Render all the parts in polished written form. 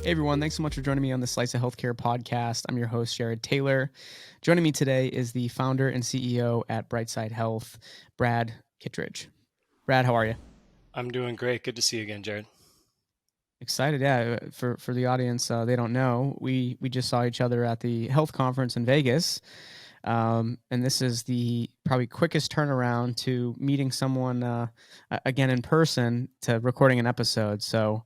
Hey everyone, thanks so much for joining me on the Slice of Healthcare podcast. I'm your host, Jared Taylor. Joining me today is the founder and CEO at Brightside Health, Brad Kittredge. Brad, how are you? I'm doing great. Good to see you again, Jared. Excited, yeah. For the audience, they don't know, we just saw each other at the health conference in Vegas, and this is the probably quickest turnaround to meeting someone again in person to recording an episode. So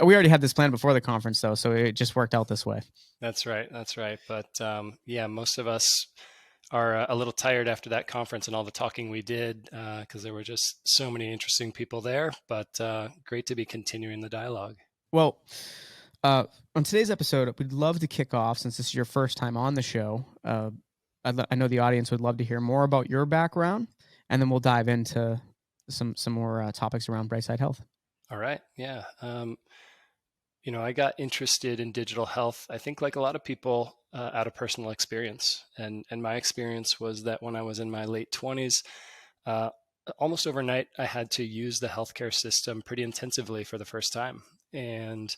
we already had this plan before the conference, though, so it just worked out this way. That's right. That's right. But yeah, most of us are a little tired after that conference and all the talking we did because there were just so many interesting people there. But great to be continuing the dialogue. Well, on today's episode, we'd love to kick off since this is your first time on the show. I know the audience would love to hear more about your background, and then we'll dive into some more topics around Brightside Health. All right. Yeah. I got interested in digital health, I think, like a lot of people, out of personal experience. And my experience was that when I was in my late 20s, uh, almost overnight, I had to use the healthcare system pretty intensively for the first time. And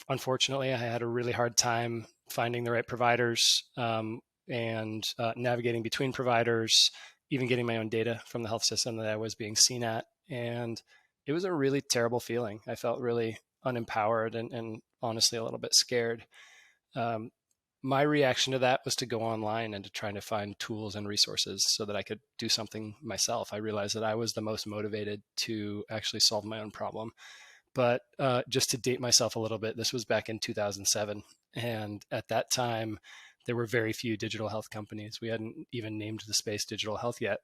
unfortunately, I had a really hard time finding the right providers and navigating between providers, even getting my own data from the health system that I was being seen at. And it was a really terrible feeling. I felt really unempowered and honestly a little bit scared. Um, my reaction to that was to go online and to try to find tools and resources so that I could do something myself. I realized that I was the most motivated to actually solve my own problem. But just to date myself a little bit, this was back in 2007. And at that time, there were very few digital health companies. We hadn't even named the space digital health yet.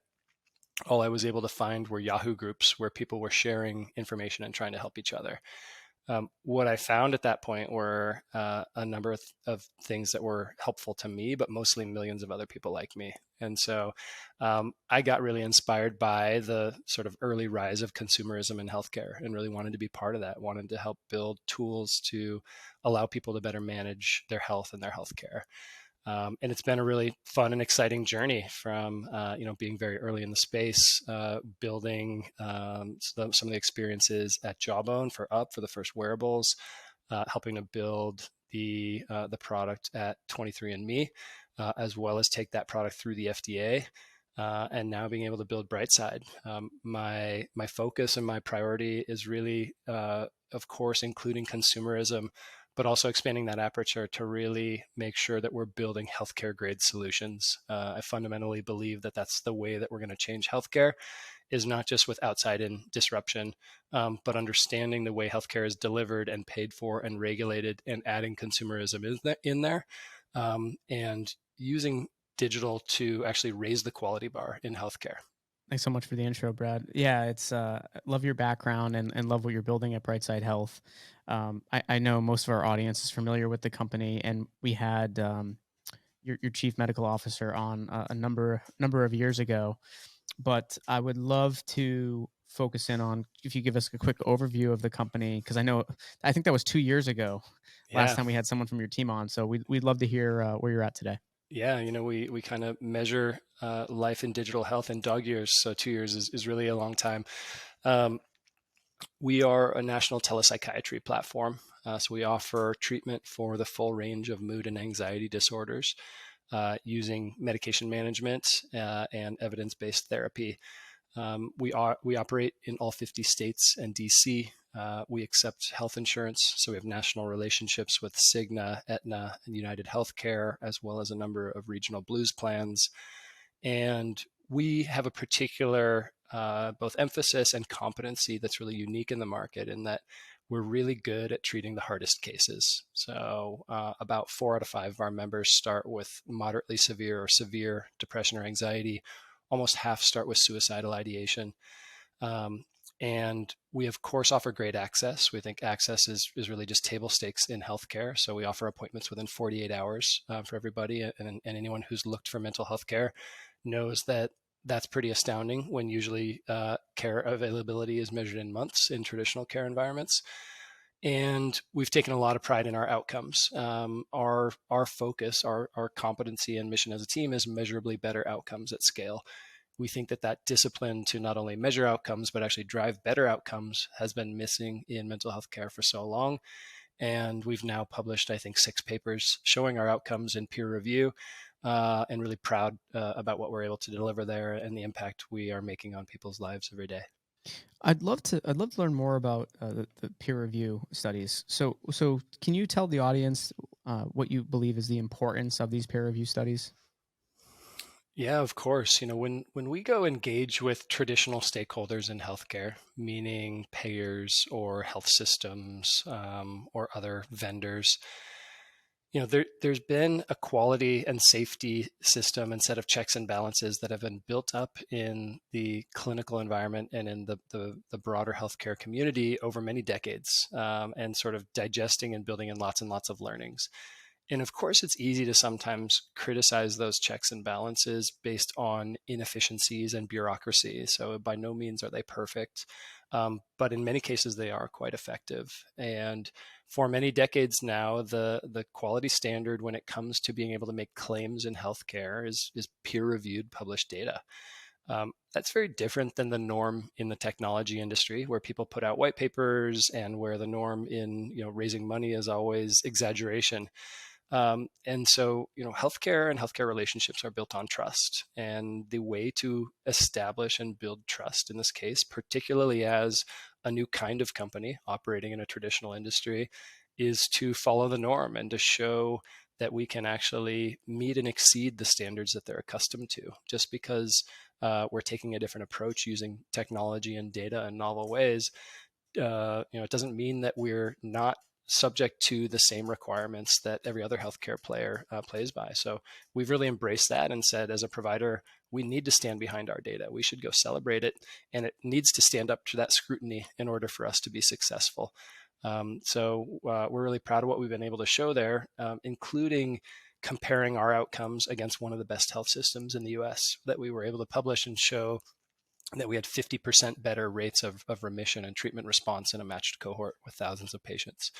All I was able to find were Yahoo groups where people were sharing information and trying to help each other. What I found at that point were a number of things that were helpful to me, but mostly millions of other people like me. And so I got really inspired by the sort of early rise of consumerism in healthcare and really wanted to be part of that, wanted to help build tools to allow people to better manage their health and their healthcare. And it's been a really fun and exciting journey from being very early in the space, building some of the experiences at Jawbone for the first wearables, helping to build the product at 23andMe, as well as take that product through the FDA. And now being able to build Brightside. My focus and my priority is really, of course, including consumerism, but also expanding that aperture to really make sure that we're building healthcare grade solutions. I fundamentally believe that that's the way that we're going to change healthcare, is not just with outside in disruption, but understanding the way healthcare is delivered and paid for and regulated, and adding consumerism in there, and using digital to actually raise the quality bar in healthcare. Thanks so much for the intro, Brad. Yeah, it's love your background and love what you're building at Brightside Health. I know most of our audience is familiar with the company, and we had your chief medical officer on a number of years ago. But I would love to focus in on if you give us a quick overview of the company, because I think that was 2 years ago last Yeah. time we had someone from your team on. So we'd love to hear where you're at today. Yeah, we kind of measure life in digital health in dog years. So 2 years is really a long time. Um, we are a national telepsychiatry platform. So we offer treatment for the full range of mood and anxiety disorders using medication management and evidence-based therapy. We operate in all 50 states and DC. We accept health insurance, so we have national relationships with Cigna, Aetna, and United Healthcare, as well as a number of regional Blues plans. And we have a particular both emphasis and competency that's really unique in the market, in that we're really good at treating the hardest cases. So about 4 out of 5 of our members start with moderately severe or severe depression or anxiety. Almost half start with suicidal ideation. Um, and we, of course, offer great access. We think access is really just table stakes in healthcare. So we offer appointments within 48 hours for everybody. And anyone who's looked for mental health care knows that that's pretty astounding when usually care availability is measured in months in traditional care environments. And we've taken a lot of pride in our outcomes. Our focus, our competency and mission as a team is measurably better outcomes at scale. we think that that discipline to not only measure outcomes, but actually drive better outcomes has been missing in mental health care for so long. And we've now published, I think, 6 papers showing our outcomes in peer review, and really proud about what we're able to deliver there and the impact we are making on people's lives every day. I'd love to learn more about the peer review studies. So can you tell the audience what you believe is the importance of these peer review studies? Yeah, of course. When we go engage with traditional stakeholders in healthcare, meaning payers or health systems, or other vendors, there's been a quality and safety system and set of checks and balances that have been built up in the clinical environment and in the broader healthcare community over many decades, and sort of digesting and building in lots and lots of learnings. And of course, it's easy to sometimes criticize those checks and balances based on inefficiencies and bureaucracy. So by no means are they perfect, but in many cases they are quite effective. And for many decades now, the quality standard when it comes to being able to make claims in healthcare is peer-reviewed published data. That's very different than the norm in the technology industry, where people put out white papers and where the norm in raising money is always exaggeration. And so, healthcare and healthcare relationships are built on trust. And the way to establish and build trust in this case, particularly as a new kind of company operating in a traditional industry, is to follow the norm and to show that we can actually meet and exceed the standards that they're accustomed to. Just because we're taking a different approach using technology and data in novel ways, it doesn't mean that we're not subject to the same requirements that every other healthcare player plays by. So we've really embraced that and said, as a provider, we need to stand behind our data. We should go celebrate it, and it needs to stand up to that scrutiny in order for us to be successful. So we're really proud of what we've been able to show there, including comparing our outcomes against one of the best health systems in the US, that we were able to publish and show that we had 50% better rates of remission and treatment response in a matched cohort with thousands of patients.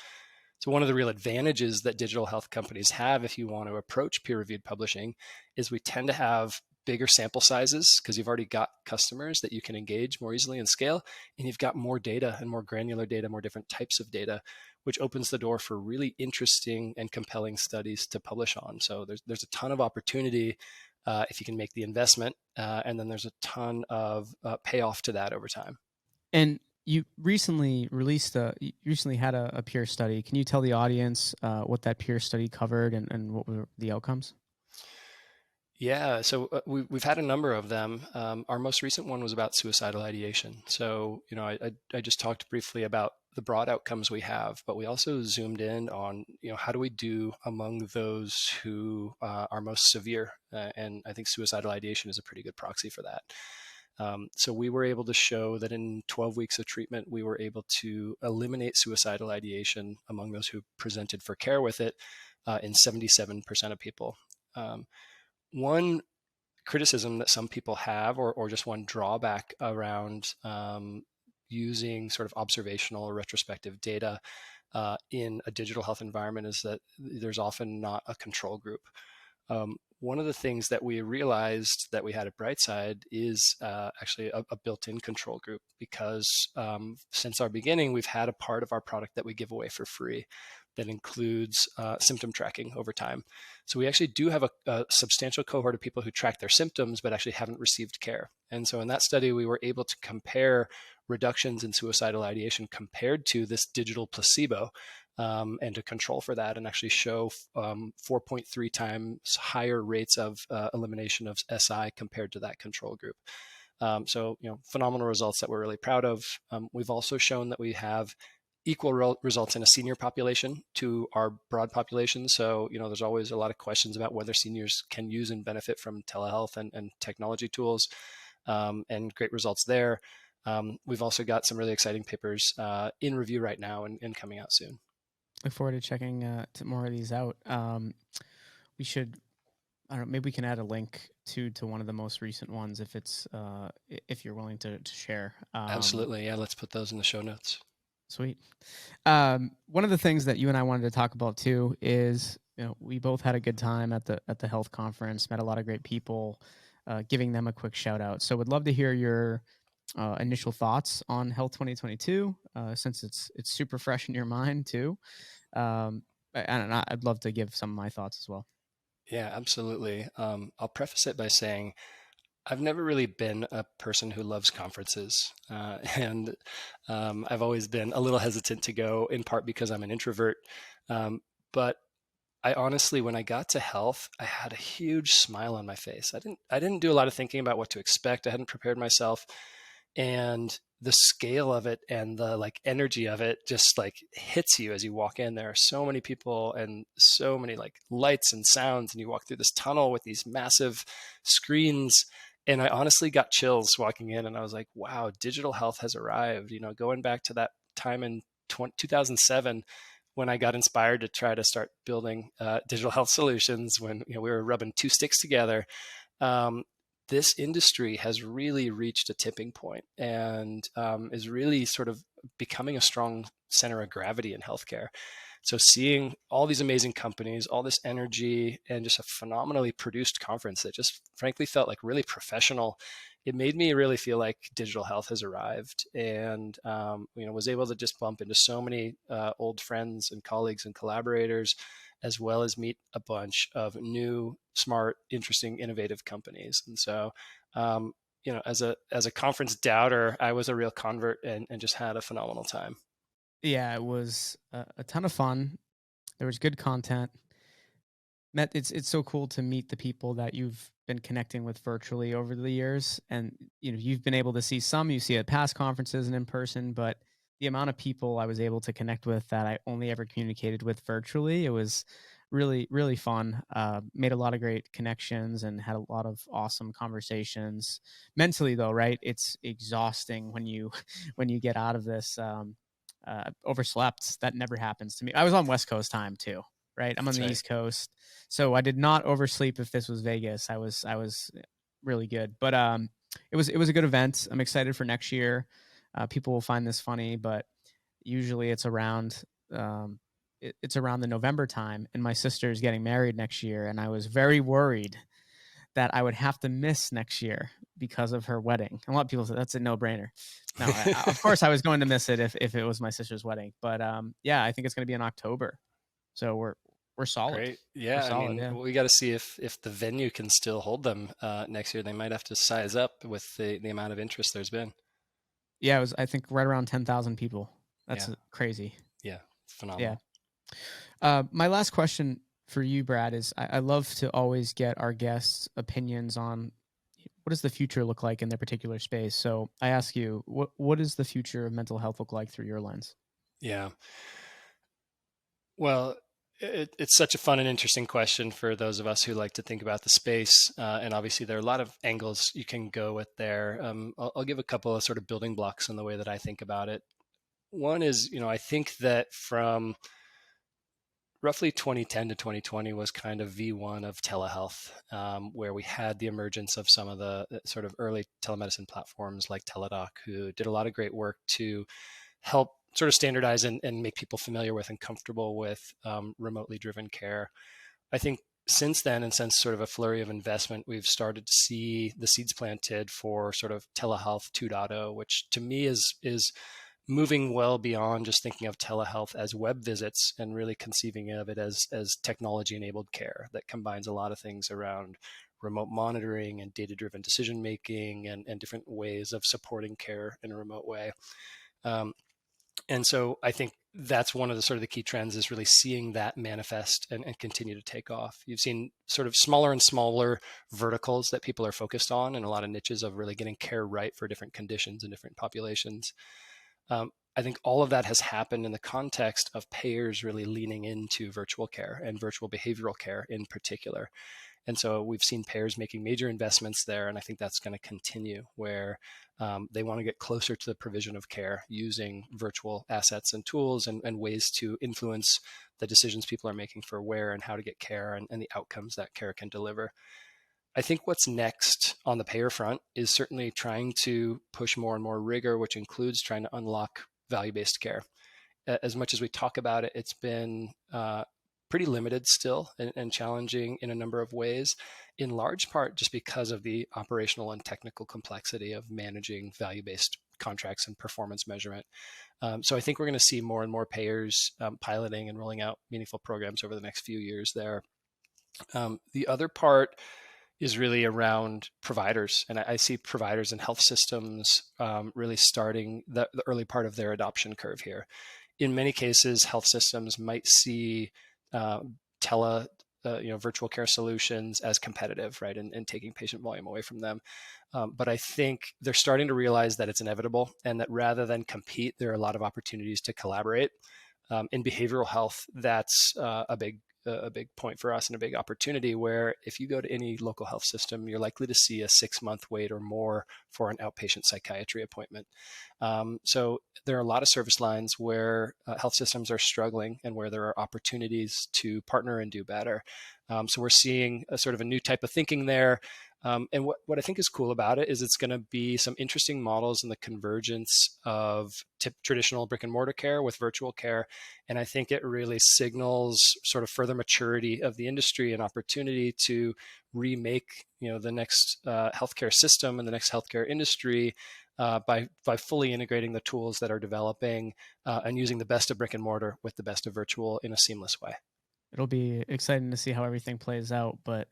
So one of the real advantages that digital health companies have, if you want to approach peer-reviewed publishing, is we tend to have bigger sample sizes because you've already got customers that you can engage more easily and scale, and you've got more data and more granular data, more different types of data, which opens the door for really interesting and compelling studies to publish on. So there's a ton of opportunity if you can make the investment, and then there's a ton of payoff to that over time. And you recently had a peer study. Can you tell the audience what that peer study covered and what were the outcomes? Yeah, so we've had a number of them. Our most recent one was about suicidal ideation. So, I just talked briefly about the broad outcomes we have, but we also zoomed in on, how do we do among those who are most severe? And I think suicidal ideation is a pretty good proxy for that. So we were able to show that in 12 weeks of treatment, we were able to eliminate suicidal ideation among those who presented for care with it in 77% of people. One criticism that some people have, or just one drawback around using sort of observational or retrospective data in a digital health environment, is that there's often not a control group. One of the things that we realized that we had at Brightside is actually a built-in control group, because since our beginning, we've had a part of our product that we give away for free that includes symptom tracking over time. So we actually do have a substantial cohort of people who track their symptoms but actually haven't received care. And so in that study, we were able to compare reductions in suicidal ideation compared to this digital placebo, and to control for that, and actually show 4.3 times higher rates of elimination of SI compared to that control group. So, phenomenal results that we're really proud of. We've also shown that we have equal results in a senior population to our broad population. So, there's always a lot of questions about whether seniors can use and benefit from telehealth and technology tools, and great results there. We've also got some really exciting papers in review right now and coming out soon. Look forward to checking more of these out. We should, I don't know, maybe we can add a link to one of the most recent ones if you're willing to share. Absolutely, yeah. Let's put those in the show notes. Sweet. One of the things that you and I wanted to talk about too is, we both had a good time at the health conference, met a lot of great people. giving them a quick shout out. So would love to hear your initial thoughts on Health 2022, since it's super fresh in your mind too. And I'd love to give some of my thoughts as well. Yeah, absolutely. I'll preface it by saying I've never really been a person who loves conferences, and I've always been a little hesitant to go, in part because I'm an introvert. But I honestly, when I got to health, I had a huge smile on my face. I didn't do a lot of thinking about what to expect. I hadn't prepared myself, and the scale of it and the like energy of it just like hits you as you walk in. There are so many people and so many like lights and sounds, and you walk through this tunnel with these massive screens. And I honestly got chills walking in, and I was like, wow, digital health has arrived. You know, going back to that time in 2007 when I got inspired to try to start building digital health solutions, when we were rubbing two sticks together. Um, this industry has really reached a tipping point and is really sort of becoming a strong center of gravity in healthcare. So seeing all these amazing companies, all this energy, and just a phenomenally produced conference that just frankly felt like really professional, it made me really feel like digital health has arrived, and was able to just bump into so many old friends and colleagues and collaborators, as well as meet a bunch of new, smart, interesting, innovative companies. And so, as a conference doubter, I was a real convert and just had a phenomenal time. Yeah, it was a ton of fun. There was good content. It's so cool to meet the people that you've been connecting with virtually over the years, and you've been able to see some you see at past conferences and in person, but the amount of people I was able to connect with that I only ever communicated with virtually, it was really fun. Made a lot of great connections and had a lot of awesome conversations. Mentally though, right, it's exhausting when you when you get out of this. Overslept. That never happens to me. I was on West Coast time too, right? I'm on That's the right. East Coast, so I did not oversleep. If this was Vegas, I was really good. But it was a good event. I'm excited for next year. People will find this funny, but usually um, it's around the November time, and my sister is getting married next year, and I was very worried that I would have to miss next year because of her wedding. A lot of people say that's a no brainer. No, of course I was going to miss it if it was my sister's wedding, but yeah, I think it's going to be in October, so we're solid. Great. We're Yeah, I solid. mean, Yeah, we got to see if the venue can still hold them next year. They might have to size up with the amount of interest there's been. yeah. It was I think right around 10,000 people. That's Yeah, crazy. yeah, Yeah. phenomenal. My last question for you, Brad, is I love to always get our guests' opinions on what does the future look like in their particular space. So I ask you, what does the future of mental health look like through your lens? Yeah. Well, it's such a fun and interesting question for those of us who like to think about the space. And obviously, there are a lot of angles you can go with there. I'll give a couple of sort of building blocks in the way that I think about it. One is, I think that from roughly 2010 to 2020 was kind of V1 of telehealth, where we had the emergence of some of the sort of early telemedicine platforms like Teladoc, who did a lot of great work to help sort of standardize and make people familiar with and comfortable with remotely driven care. I think since then, and since sort of a flurry of investment, we've started to see the seeds planted for sort of telehealth 2.0, which to me is moving well beyond just thinking of telehealth as web visits and really conceiving of it as technology enabled care that combines a lot of things around remote monitoring and data driven decision making and different ways of supporting care in a remote way. Um, and so I think that's one of the sort of the key trends is really seeing that manifest and continue to take off. You've seen sort of smaller and smaller verticals that people are focused on and a lot of niches of really getting care right for different conditions and different populations. I think all of that has happened in the context of payers really leaning into virtual care and virtual behavioral care in particular. And so we've seen payers making major investments there. And I think that's going to continue where they want to get closer to the provision of care using virtual assets and tools and ways to influence the decisions people are making for where and how to get care and the outcomes that care can deliver. I think what's next on the payer front is certainly trying to push more and more rigor, which includes trying to unlock value based care. As much as we talk about it, it's been pretty limited still and challenging in a number of ways, in large part just because of the operational and technical complexity of managing value-based contracts and performance measurement. So I think we're going to see more and more payers piloting and rolling out meaningful programs over the next few years there. The other part is really around providers. And I see providers and health systems really starting the early part of their adoption curve here. In many cases, health systems might see tele, virtual care solutions as competitive, right, and taking patient volume away from them. But I think they're starting to realize that it's inevitable, and that rather than compete, there are a lot of opportunities to collaborate. In behavioral health, that's a big point for us and a big opportunity, where if you go to any local health system, you're likely to see a 6-month wait or more for an outpatient psychiatry appointment. So there are a lot of service lines where health systems are struggling and where there are opportunities to partner and do better. So we're seeing a sort of a new type of thinking there. And what I think is cool about it is it's going to be some interesting models in the convergence of traditional brick and mortar care with virtual care. And I think it really signals sort of further maturity of the industry and opportunity to remake, the next healthcare system and the next healthcare industry by fully integrating the tools that are developing and using the best of brick and mortar with the best of virtual in a seamless way. It'll be exciting to see how everything plays out. But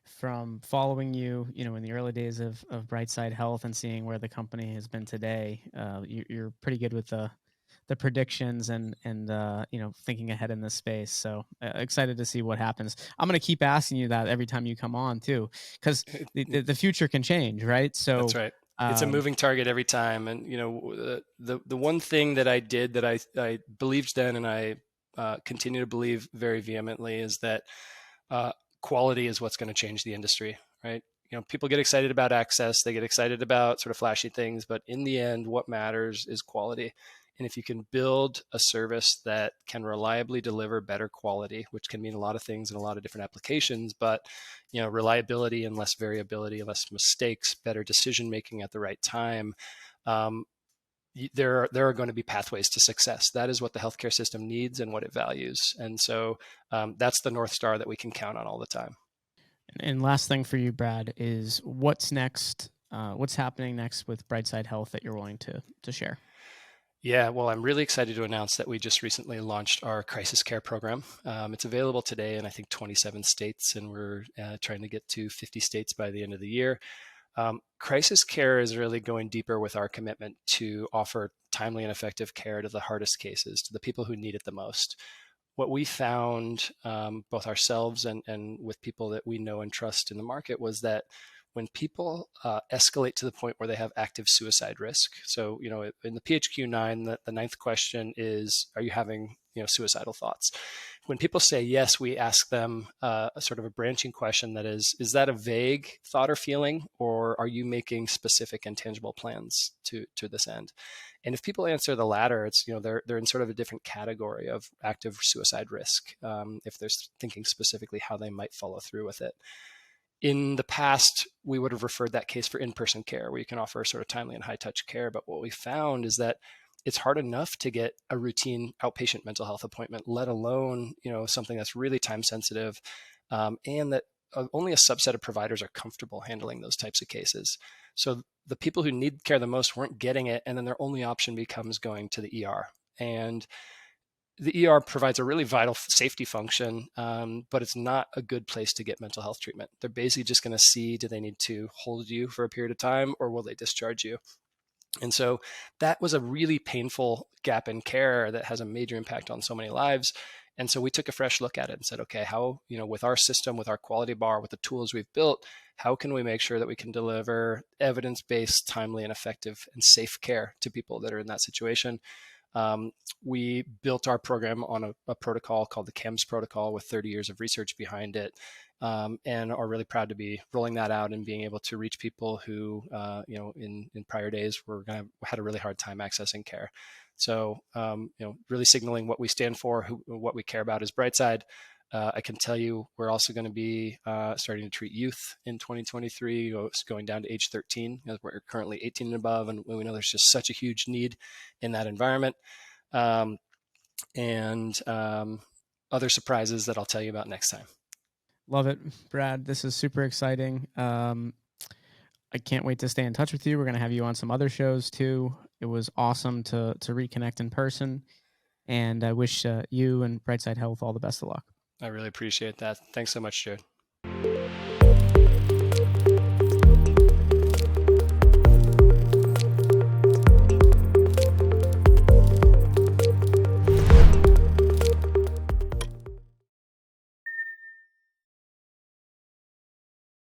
from following you, in the early days of Brightside Health and seeing where the company has been today, you're pretty good with the predictions and thinking ahead in this space. So excited to see what happens. I'm going to keep asking you that every time you come on too, because the future can change, right? So that's right. It's a moving target every time. And the one thing that I did that I believed then, and I continue to believe very vehemently, is that quality is what's going to change the industry, right? People get excited about access, they get excited about sort of flashy things, but in the end, what matters is quality. And if you can build a service that can reliably deliver better quality, which can mean a lot of things in a lot of different applications, but reliability and less variability, less mistakes, better decision making at the right time, there are going to be pathways to success. That is what the healthcare system needs and what it values. And so that's the North Star that we can count on all the time. And last thing for you, Brad, is what's next? What's happening next with Brightside Health that you're willing to share? Yeah, well, I'm really excited to announce that we just recently launched our crisis care program. It's available today in, I think, 27 states, and we're trying to get to 50 states by the end of the year. Crisis care is really going deeper with our commitment to offer timely and effective care to the hardest cases, to the people who need it the most. What we found, both ourselves and with people that we know and trust in the market, was that when people escalate to the point where they have active suicide risk. So, in the PHQ-9, the ninth question is, are you having, suicidal thoughts? When people say yes, we ask them a sort of a branching question that is that a vague thought or feeling, or are you making specific and tangible plans to this end? And if people answer the latter, it's, they're in sort of a different category of active suicide risk, if they're thinking specifically how they might follow through with it. In the past, we would have referred that case for in-person care, where you can offer sort of timely and high-touch care. But what we found is that it's hard enough to get a routine outpatient mental health appointment, let alone something that's really time sensitive, and that only a subset of providers are comfortable handling those types of cases. So the people who need care the most weren't getting it, and then their only option becomes going to the ER. And the ER provides a really vital safety function, but it's not a good place to get mental health treatment. They're basically just going to see, do they need to hold you for a period of time, or will they discharge you? And so that was a really painful gap in care that has a major impact on so many lives. And so we took a fresh look at it and said, okay, how, with our system, with our quality bar, with the tools we've built, how can we make sure that we can deliver evidence-based, timely, and effective and safe care to people that are in that situation? We built our program on a protocol called the CAMS protocol with 30 years of research behind it, and are really proud to be rolling that out and being able to reach people who, in prior days had a really hard time accessing care. So, really signaling what we stand for, what we care about is Brightside. I can tell you we're also going to be starting to treat youth in 2023, going down to age 13. We're currently 18 and above, and we know there's just such a huge need in that environment. And other surprises that I'll tell you about next time. Love it, Brad. This is super exciting. I can't wait to stay in touch with you. We're going to have you on some other shows too. It was awesome to reconnect in person, and I wish you and Brightside Health all the best of luck. I really appreciate that. Thanks so much, Jared.